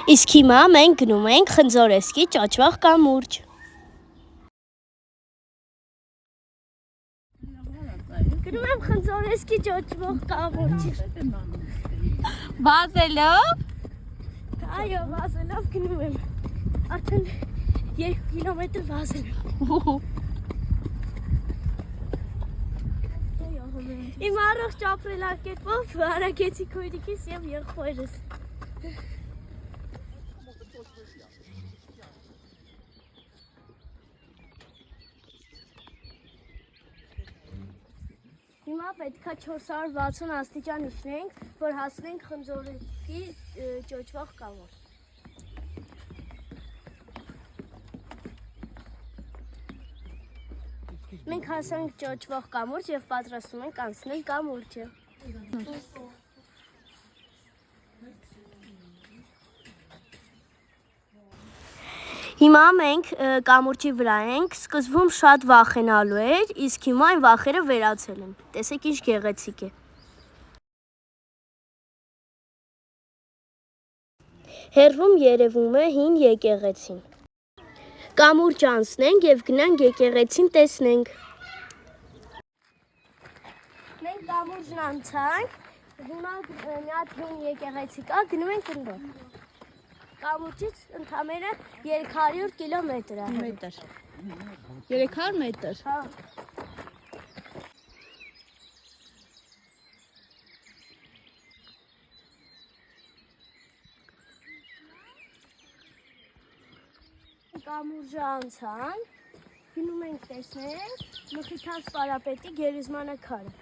Իսկ հիմա մենք գնում ենք Խնձորեսկի ճաճվաղ կամուրջ։ Գնում եմ Խնձորեսկի ճաճվաղ կամուրջ։ Վազելով։ Այո, վազելով գնում եմ։ Արդեն 2 կիլոմետր վազել եմ։ Իմ առողջ ապրելակերպով արագեցի քույրիկիս և եղբայրս։ Հիմա պետքա 460 աստիճան իջնենք, որ հասնենք Խնձորեսկի ճաճվաղ կամուրջ։ Մենք հասանք ճաճվաղ կամուրջ և պատրաստում ենք անցնել կամուրջը։ Հիմա մենք կամուրջի վրա ենք, սկզբում շատ վախենալու էր, իսկ հիմա այն վախերը վերացել են։ Տեսեք ինչ գեղեցիկ է։ Հեռվում երևում է հին եկեղեցին։ Կամուրջ անցնենք և գնանք եկեղեցին տեսնենք։ Մենք կամուրջն անցանք, հիմա մի հատ հին եկեղեցի կա, գնում ենք ընդով։ Կամուրջից ընդամենը 300 կիլոմետր է։ 300 մետր։ Հա։ Կամուրջը անցանք, գնում ենք տեսնենք Մխիթար Սպարապետի գերեզմանակարը։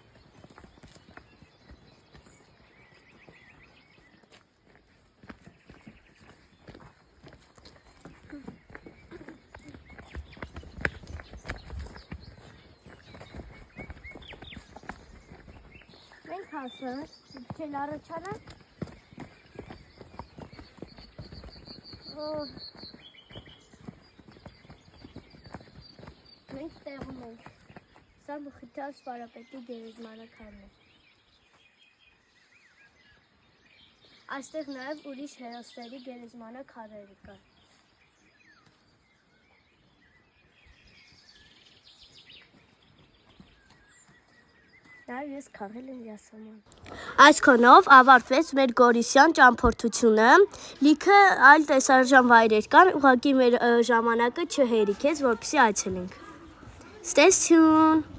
Մենք հասանք, չել առաջանանք։ Մենք տեղում ենք, սա Մխիթար Սպարապետի գերեզմանակարն է։ Այստեղ նաև ուրիշ հերոսների գերեզմանակարերը կան։ Նաև ես քաղել եմ յասաման։ Այս քոնով ավարտվեց մեր գորիսյան ճամփորդությունը, լիքը այլ տեսարժան վայրեր կան, ուղղակի մեր ժամանակը չհերիքեց, որպեսզի այցելենք։ Stay tuned.